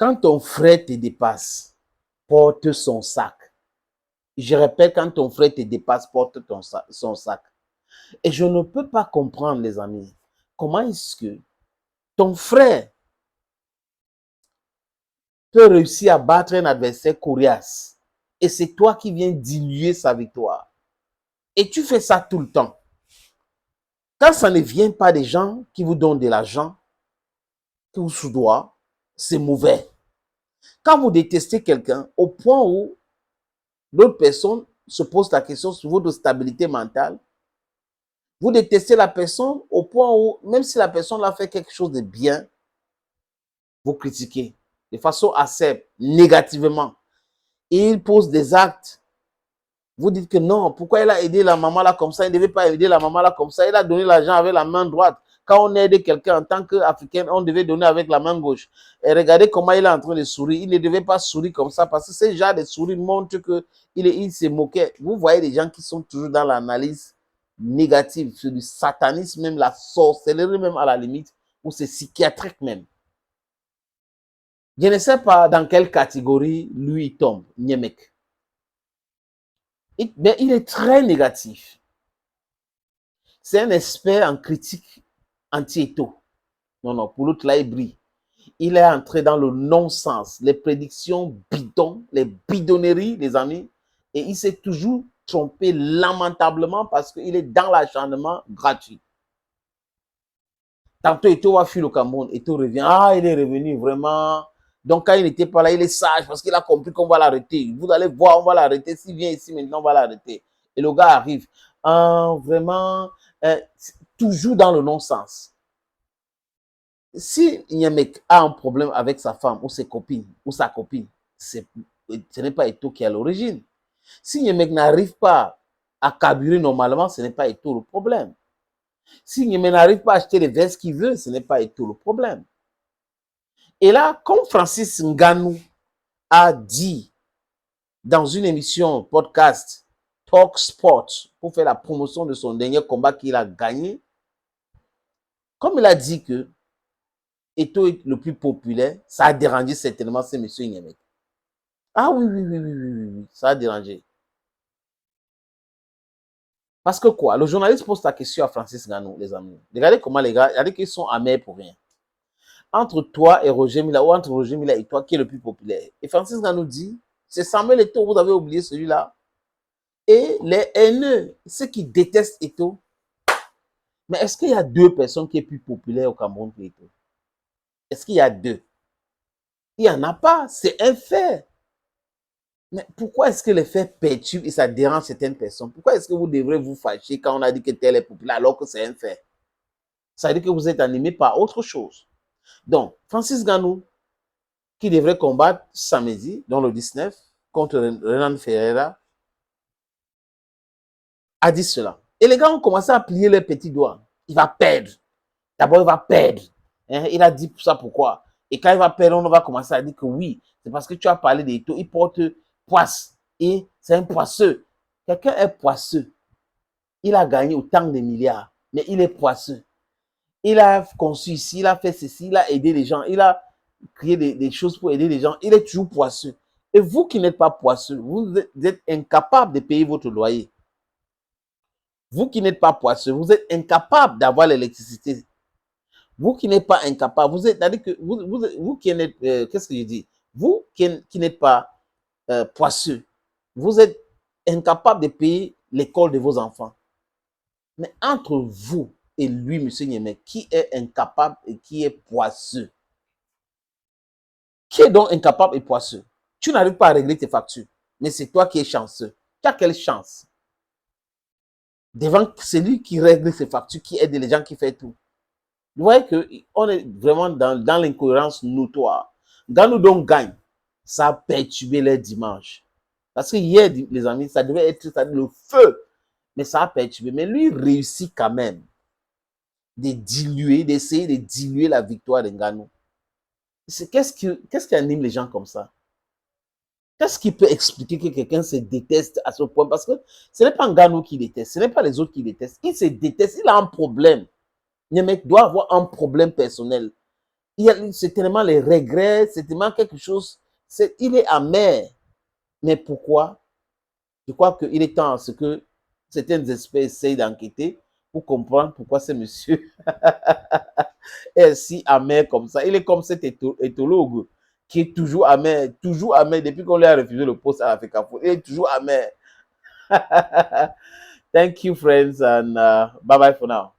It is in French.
Quand ton frère te dépasse, porte son sac. Je répète, quand ton frère te dépasse, porte son sac. Et je ne peux pas comprendre, les amis, comment est-ce que ton frère peut réussir à battre un adversaire coriace et c'est toi qui viens diluer sa victoire. Et tu fais ça tout le temps. Quand ça ne vient pas des gens qui vous donnent de l'argent, qui vous soudoient, c'est mauvais. Quand vous détestez quelqu'un au point où l'autre personne se pose la question sur votre stabilité mentale, vous détestez la personne au point où, même si la personne a fait quelque chose de bien, vous critiquez de façon assez négativement. Et il pose des actes. Vous dites que non, pourquoi il a aidé la maman là comme ça, il ne devait pas aider la maman là comme ça, il a donné l'argent avec la main droite. Quand on aide quelqu'un en tant qu'Africain, on devait donner avec la main gauche. Et regardez comment il est en train de sourire. Il ne devait pas sourire comme ça parce que ce genre de sourire montre qu'il se moquait. Vous voyez des gens qui sont toujours dans l'analyse négative, c'est du satanisme, même la sorcellerie, même à la limite, ou c'est psychiatrique même. Je ne sais pas dans quelle catégorie lui il tombe, Niemek. Mais il est très négatif. C'est un expert en critique anti-étau. Non, pour l'autre, là, il brille. Il est entré dans le non-sens, les prédictions bidons, les bidonneries, les amis. Et il s'est toujours trompé lamentablement parce qu'il est dans l'acharnement gratuit. Tantôt, Eto'o va fuir le Cameroun. Eto'o revient. Ah, il est revenu vraiment. Donc, quand il n'était pas là, il est sage parce qu'il a compris qu'on va l'arrêter. Vous allez voir, on va l'arrêter. S'il vient ici maintenant, on va l'arrêter. Et le gars arrive. Vraiment, toujours dans le non-sens. Si Nyemek a un problème avec sa femme ou ses copines ou sa copine, ce n'est pas Eto'o qui est à l'origine. Si Nyemek n'arrive pas à carburer normalement, ce n'est pas Eto'o le problème. Si Nyemek n'arrive pas à acheter les vestes qu'il veut, ce n'est pas Eto'o le problème. Et là, comme Francis Ngannou a dit dans une émission podcast Talk Sport pour faire la promotion de son dernier combat qu'il a gagné, comme il a dit que Eto'o est le plus populaire, ça a dérangé certainement ce monsieur Nyemek. Ah oui, ça a dérangé. Parce que quoi? Le journaliste pose la question à Francis Ngannou, les amis. Regardez comment les gars, regardez qu'ils sont amers pour rien. Entre toi et Roger Mila, ou entre Roger Mila et toi, qui est le plus populaire? Et Francis Ngannou dit, c'est Samuel Eto'o, vous avez oublié celui-là. Et les haineux, ceux qui détestent Eto'o. Mais est-ce qu'il y a deux personnes qui sont plus populaires au Cameroun que Eto'o? Est-ce qu'il y a deux? Il n'y en a pas, c'est un fait. Mais pourquoi est-ce que les faits perturbent et ça dérange certaines personnes? Pourquoi est-ce que vous devrez vous fâcher quand on a dit que tel est populaire alors que c'est un fait? Ça veut dire que vous êtes animé par autre chose. Donc, Francis Ngannou, qui devrait combattre samedi, dans le 19, contre Renan Ferreira, a dit cela. Et les gars ont commencé à plier leurs petits doigts. Il va perdre. D'abord, il va perdre. Hein? Il a dit ça pourquoi. Et quand il va perdre, on va commencer à dire que oui, c'est parce que tu as parlé d'Eto'o, il porte poisse. Et c'est un poisseux. Quelqu'un est poisseux. Il a gagné autant de milliards, mais il est poisseux. Il a conçu ici, il a fait ceci, il a aidé les gens, il a créé des choses pour aider les gens. Il est toujours poisseux. Et vous qui n'êtes pas poisseux, vous êtes incapable de payer votre loyer. Vous qui n'êtes pas poisseux, vous êtes incapable d'avoir l'électricité. Vous qui n'êtes pas incapable, vous êtes, c'est-à-dire que vous qui n'êtes, qu'est-ce que je dis? Vous qui n'êtes pas poisseux, vous êtes incapable de payer l'école de vos enfants. Mais entre vous et lui, M. Nyemek, qui est incapable et qui est poisseux? Qui est donc incapable et poisseux? Tu n'arrives pas à régler tes factures, mais c'est toi qui es chanceux. Tu as quelle chance? Devant celui qui règle ses factures, qui aide les gens, qui fait tout. Vous voyez qu'on est vraiment dans l'incohérence notoire. Ngannou donc gagne. Ça a perturbé les dimanches. Parce que hier, les amis, ça devait être le feu. Mais ça a perturbé. Mais lui, il réussit quand même d'essayer de diluer la victoire de Ngannou. Qu'est-ce qui anime les gens comme ça? Qu'est-ce qui peut expliquer que quelqu'un se déteste à ce point? Parce que ce n'est pas Ngannou qui déteste, ce n'est pas les autres qui détestent. Il se déteste, il a un problème. Le mec doit avoir un problème personnel. C'est tellement les regrets, c'est tellement quelque chose, il est amer. Mais pourquoi? Je crois qu'il est temps à ce que certaines espèces essayent d'enquêter pour comprendre pourquoi ce monsieur est si amer comme ça. Il est comme cet éthologue qui est toujours amer depuis qu'on lui a refusé le poste à la FECAFO. Il est toujours amer. Thank you, friends, and bye bye for now.